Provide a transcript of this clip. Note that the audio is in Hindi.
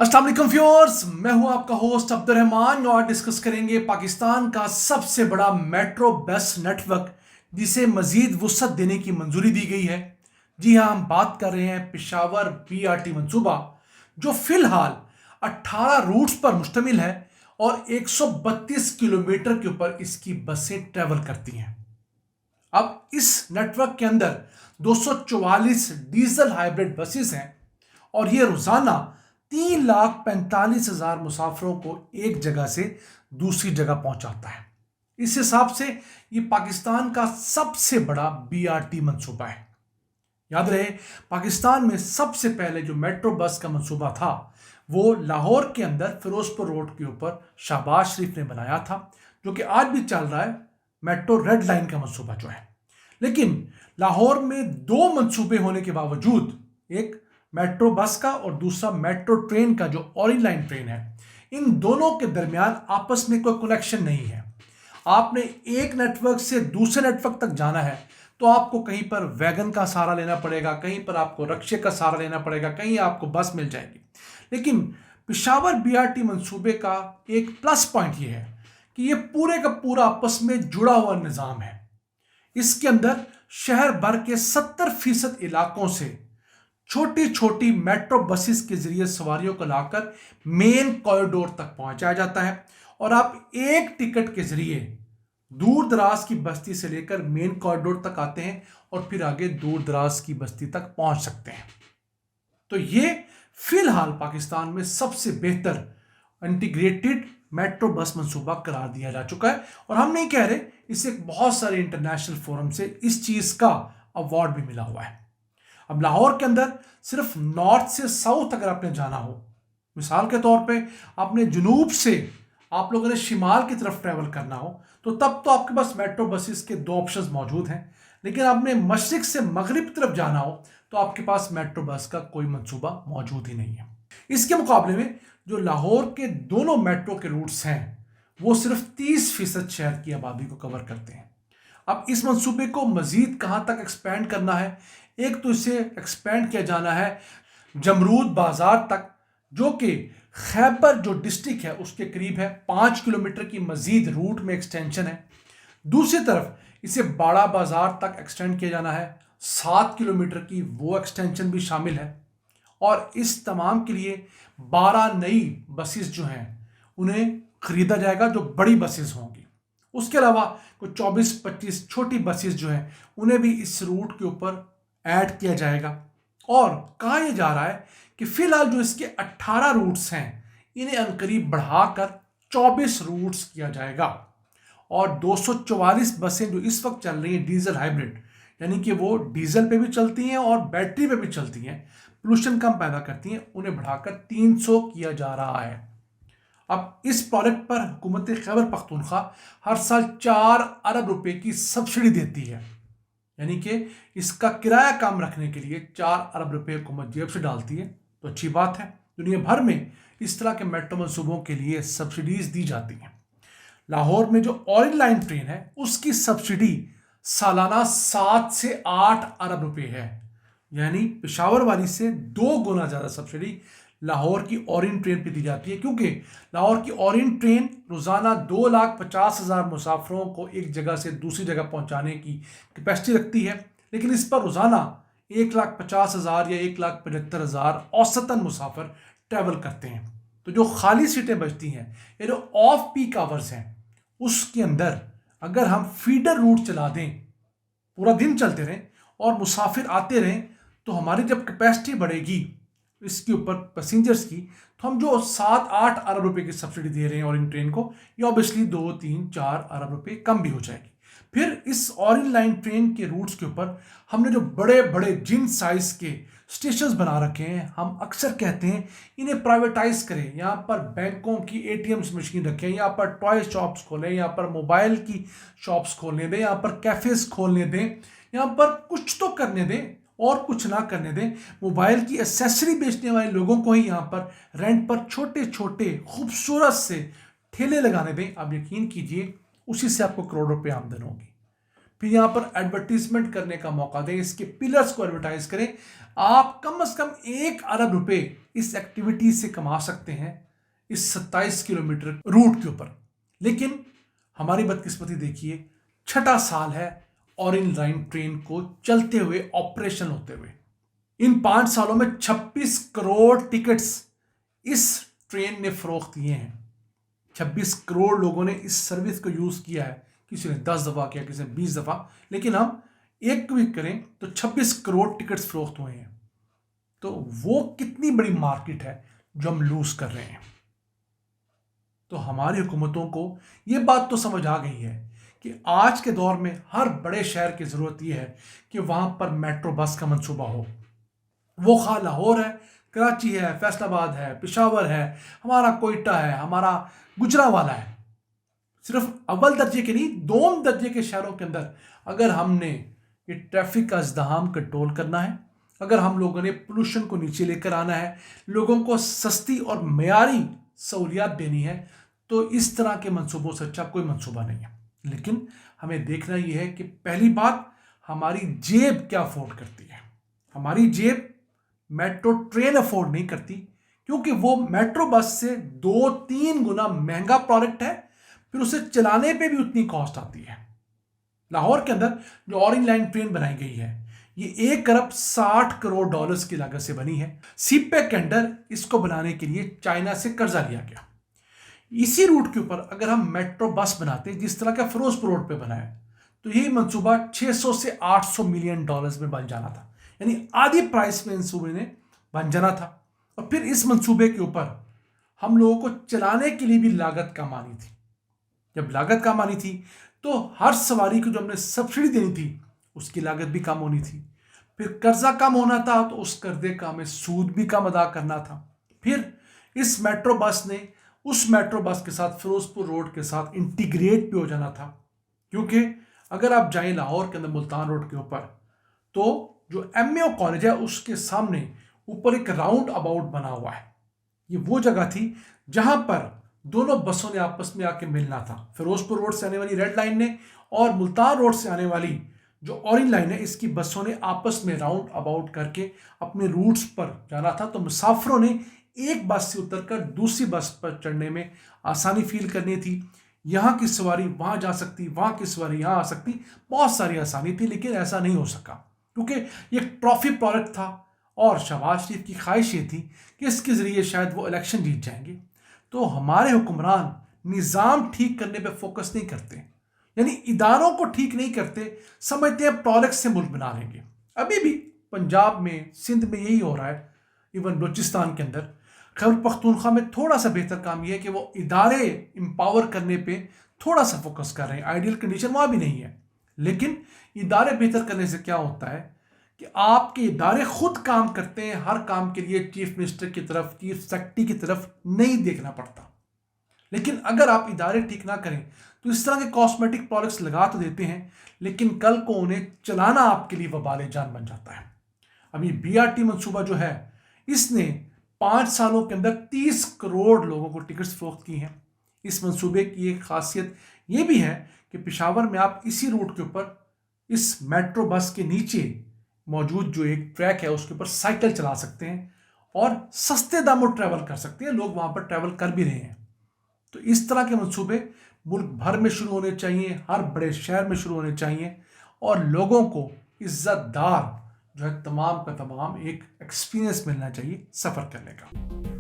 अस्सलाम वालेकुम व्यूअर्स, मैं हूं आपका होस्ट अब्दुल रहमान और डिस्कस करेंगे पाकिस्तान का सबसे बड़ा मेट्रो बस नेटवर्क जिसे मजीद वुसअत देने की मंजूरी दी गई है। जी हां, हम बात कर रहे हैं पिशावर बीआरटी मंसूबा, जो फिलहाल 18 रूट्स पर मुश्तमिल है और 132 किलोमीटर के ऊपर इसकी बसें ट्रेवल करती हैं। अब इस नेटवर्क के अंदर 244 डीजल हाइब्रिड बसेस हैं और ये रोजाना 3,45,000 मुसाफिरों को एक जगह से दूसरी जगह पहुंचाता है। इस हिसाब से ये पाकिस्तान का सबसे बड़ा बीआरटी मंसूबा है। याद रहे, पाकिस्तान में सबसे पहले जो मेट्रो बस का मंसूबा था वो लाहौर के अंदर फिरोजपुर रोड के ऊपर शहबाज शरीफ ने बनाया था, जो कि आज भी चल रहा है, मेट्रो रेड लाइन का मंसूबा जो है। लेकिन लाहौर में दो मंसूबे होने के बावजूद, एक मेट्रो बस का और दूसरा मेट्रो ट्रेन का जो ऑरेंज लाइन ट्रेन है, इन दोनों के दरमियान आपस में कोई कनेक्शन नहीं है। आपने एक नेटवर्क से दूसरे नेटवर्क तक जाना है तो आपको कहीं पर वैगन का सहारा लेना पड़ेगा, कहीं पर आपको रक्शे का सहारा लेना पड़ेगा, कहीं आपको बस मिल जाएगी। लेकिन पिशावर बीआरटी मंसूबे का एक प्लस पॉइंट यह है कि यह पूरे का पूरा आपस में जुड़ा हुआ निज़ाम है। इसके अंदर शहर भर के 70% इलाकों से छोटी छोटी मेट्रो बसेस के जरिए सवारियों को लाकर मेन कॉरिडोर तक पहुंचाया जाता है और आप एक टिकट के जरिए दूर दराज की बस्ती से लेकर मेन कॉरिडोर तक आते हैं और फिर आगे दूर दराज की बस्ती तक पहुंच सकते हैं। तो ये फिलहाल पाकिस्तान में सबसे बेहतर इंटीग्रेटेड मेट्रो बस मंसूबा करार दिया जा चुका है और हम नहीं कह रहे, इसे बहुत सारे इंटरनेशनल फोरम से इस चीज का अवार्ड भी मिला हुआ है। अब लाहौर के अंदर सिर्फ नॉर्थ से साउथ अगर आपने जाना हो, मिसाल के तौर पे आपने जुनूब से आप लोगों ने शिमाल की तरफ ट्रैवल करना हो, तो तब तो आपके पास मेट्रो बसेस के दो ऑप्शंस मौजूद हैं। लेकिन आपने मशरिक से मगरिब की तरफ जाना हो तो आपके पास मेट्रो बस का कोई मंसूबा मौजूद ही नहीं है। इसके मुकाबले में जो लाहौर के दोनों मेट्रो के रूट्स हैं वो सिर्फ 30% शहर की आबादी को कवर करते हैं। अब इस मंसूबे को मजीद कहां तक एक्सपेंड करना है, एक तो इसे एक्सपेंड किया जाना है जमरूद बाजार तक, जो कि खैबर जो डिस्ट्रिक्ट है उसके करीब है। 5 किलोमीटर की मजीद रूट में एक्सटेंशन है। दूसरी तरफ इसे बाड़ा बाजार तक एक्सटेंड किया जाना है, 7 किलोमीटर की वो एक्सटेंशन भी शामिल है। और इस तमाम के लिए 12 नई बसेस जो हैं उन्हें खरीदा जाएगा, जो बड़ी बसेस होंगी। उसके अलावा कुछ 24-25 छोटी बसेस जो हैं उन्हें भी इस रूट के ऊपर ऐड किया जाएगा। और कहा यह जा रहा है कि फिलहाल जो इसके 18 रूट्स हैं इन्हें अनकरीब बढ़ाकर 24 रूट्स किया जाएगा और 244 बसें जो इस वक्त चल रही हैं डीजल हाइब्रिड, यानी कि वो डीजल पे भी चलती हैं और बैटरी पे भी चलती हैं, पोल्यूशन कम पैदा करती हैं, उन्हें बढ़ाकर 300 किया जा रहा है। अब इस प्रोजेक्ट पर हुकूमत खैबर पख्तूनख्वा हर साल 4 अरब रुपए की सब्सिडी देती है, यानी कि इसका किराया कम रखने के लिए 4 अरब रुपए हुकूमत जेब से डालती है। तो अच्छी बात है, दुनिया भर में इस तरह के मेट्रो मंसूबों के लिए सब्सिडीज दी जाती हैं। लाहौर में जो ऑरेंज लाइन ट्रेन है उसकी सब्सिडी सालाना 7 से 8 अरब रुपए है, यानी पेशावर वाली से 2 गुना ज्यादा सब्सिडी लाहौर की ऑरेंज ट्रेन पे दी जाती है, क्योंकि लाहौर की ऑरेंज ट्रेन रोजाना 2,50,000 मुसाफिरों को एक जगह से दूसरी जगह पहुंचाने की कैपेसिटी रखती है। लेकिन इस पर रोजाना 1,50,000 या 1,75,000 औसतन मुसाफिर ट्रैवल करते हैं। तो जो खाली सीटें बचती हैं या जो ऑफ पीक आवर्स हैं उसके अंदर अगर हम फीडर रूट चला दें, पूरा दिन चलते रहें और मुसाफिर आते रहें, तो हमारी जब कैपेसिटी बढ़ेगी इसके ऊपर पैसेंजर्स की, तो हम जो 7-8 अरब रुपए की सब्सिडी दे रहे हैं ऑरेंज ट्रेन को, ये ऑब्वियसली 2-3-4 अरब रुपए कम भी हो जाएगी। फिर इस ऑरेंज लाइन ट्रेन के रूट्स के ऊपर हमने जो बड़े बड़े जिन साइज के स्टेशंस बना रखे हैं, हम अक्सर कहते हैं इन्हें प्राइवेटाइज करें। यहाँ पर बैंकों की एटीएम्स मशीन रखें, यहाँ पर टॉय शॉप्स खोलें, यहाँ पर मोबाइल की शॉप्स खोलने दें, यहाँ पर कैफेज खोलने दें, यहाँ पर कुछ तो करने दें और कुछ ना करने दें। मोबाइल की एसेसरी बेचने वाले लोगों को ही यहाँ पर रेंट पर छोटे छोटे खूबसूरत से ठेले लगाने दें। आप यकीन कीजिए उसी से आपको करोड़ों रुपए आमदन होगी। फिर यहाँ पर एडवर्टीजमेंट करने का मौका दें, इसके पिलर्स को एडवर्टाइज करें। आप कम से कम 1 अरब रुपए इस एक्टिविटी से कमा सकते हैं इस 27 किलोमीटर रूट के ऊपर। लेकिन हमारी बदकिस्मती देखिए, छठा साल है ऑरेंज लाइन ट्रेन को चलते हुए, ऑपरेशन होते हुए। इन 5 सालों में 26 करोड़ टिकट्स इस ट्रेन ने फरोख्त किए हैं। 26 करोड़ लोगों ने इस सर्विस को यूज किया है। किसी ने 10 दफा किया, किसी ने 20 दफा, लेकिन हम एक वीक करें तो 26 करोड़ टिकट्स फरोख्त हुए हैं। तो वो कितनी बड़ी मार्केट है जो हम लूज कर रहे हैं। तो हमारी हुकूमतों को ये बात तो समझ आ गई है कि आज के दौर में हर बड़े शहर की जरूरत यह है कि वहां पर मेट्रो बस का मंसूबा हो। वो खा लाहौर है, कराची है, फैसलाबाद है, पेशावर है, हमारा कोयटा है, हमारा गुजरांवाला है। सिर्फ अव्वल दर्जे के नहीं, दोम दर्जे के शहरों के अंदर अगर हमने ये ट्रैफिक का इज़्दिहाम कंट्रोल करना है, अगर हम लोगों ने पोल्यूशन को नीचे लेकर आना है, लोगों को सस्ती और मयारी सहूलियात देनी है, तो इस तरह के मंसूबों से अच्छा कोई मंसूबा नहीं है। लेकिन हमें देखना यह है कि पहली बात, हमारी जेब क्या अफोर्ड करती है। हमारी जेब मेट्रो ट्रेन अफोर्ड नहीं करती, क्योंकि वो मेट्रो बस से 2-3 गुना महंगा प्रोडक्ट है, फिर उसे चलाने पे भी उतनी कॉस्ट आती है। लाहौर के अंदर जो ऑरेंज लाइन ट्रेन बनाई गई है, ये 1 अरब 60 करोड़ डॉलर्स की लागत से बनी है। सीपेक के अंडर इसको बनाने के लिए चाइना से कर्जा लिया गया। इसी रूट के ऊपर अगर हम मेट्रो बस बनाते हैं जिस तरह का फिरोजपुर रोड पे बना है, तो यही मंसूबा 600 से 800 मिलियन डॉलर्स में बन जाना था, यानी आधी प्राइस में मंसूबे ने बन जाना था। और फिर इस मंसूबे के ऊपर हम लोगों को चलाने के लिए भी लागत कम आनी थी। जब लागत कम आनी थी तो हर सवारी को जो हमने सब्सिडी देनी थी उसकी लागत भी कम होनी थी। फिर कर्जा कम होना था तो उस कर्जे का हमें सूद भी कम अदा करना था। फिर इस मेट्रो बस ने उस मेट्रो बस के साथ फिरोजपुर रोड के साथ इंटीग्रेट भी हो जाना था, क्योंकि अगर आप जाएं लाहौर के अंदर मुल्तान रोड के ऊपर, तो जो एमएओ कॉलेज है उसके सामने ऊपर एक राउंड अबाउट बना हुआ है। ये वो जगह थी जहां पर दोनों बसों ने आपस में आके मिलना था। फिरोजपुर रोड से आने वाली रेड लाइन ने और मुल्तान रोड से आने वाली जो ऑरेंज लाइन है, इसकी बसों ने आपस में राउंड अबाउट करके अपने रूट्स पर जाना था। तो मुसाफिरों ने एक बस से उतरकर दूसरी बस पर चढ़ने में आसानी फील करनी थी। यहाँ की सवारी वहाँ जा सकती, वहाँ की सवारी यहाँ आ सकती, बहुत सारी आसानी थी। लेकिन ऐसा नहीं हो सका क्योंकि ये ट्रॉफी प्रोडक्ट था और शहबाज शरीफ की ख्वाहिश ये थी कि इसके ज़रिए शायद वो इलेक्शन जीत जाएंगे। तो हमारे हुक्मरान निज़ाम ठीक करने पे फोकस नहीं करते, यानी इदारों को ठीक नहीं करते, समझते हैं प्रोडक्ट से मुल्क बना लेंगे। अभी भी पंजाब में, सिंध में यही हो रहा है, इवन बलूचिस्तान के अंदर। खैबर पख्तूनख्वा में थोड़ा सा बेहतर काम यह है कि वो इदारे एम्पावर करने पे थोड़ा सा फोकस कर रहे हैं। आइडियल कंडीशन वहाँ भी नहीं है, लेकिन इदारे बेहतर करने से क्या होता है कि आपके इदारे खुद काम करते हैं। हर काम के लिए चीफ मिनिस्टर की तरफ, चीफ सेक्रेटरी की तरफ नहीं देखना पड़ता। लेकिन अगर आप इदारे ठीक ना करें तो इस तरह के कॉस्मेटिक प्रोडक्ट्स लगा तो देते हैं, लेकिन कल को उन्हें चलाना आपके लिए वबाले जान बन जाता है। अभी बीआरटी मंसूबा जो है, इसने 5 सालों के अंदर 30 करोड़ लोगों को टिकट्स फरोख्त की हैं। इस मंसूबे की एक खासियत यह भी है कि पेशावर में आप इसी रूट के ऊपर इस मेट्रो बस के नीचे मौजूद जो एक ट्रैक है उसके ऊपर साइकिल चला सकते हैं और सस्ते दामों ट्रैवल कर सकते हैं। लोग वहां पर ट्रैवल कर भी रहे हैं। तो इस तरह के मंसूबे मुल्क भर में शुरू होने चाहिए, हर बड़े शहर में शुरू होने चाहिए, और लोगों को इज्जतदार जो है तमाम का तमाम एक एक्सपीरियंस मिलना चाहिए सफ़र करने का।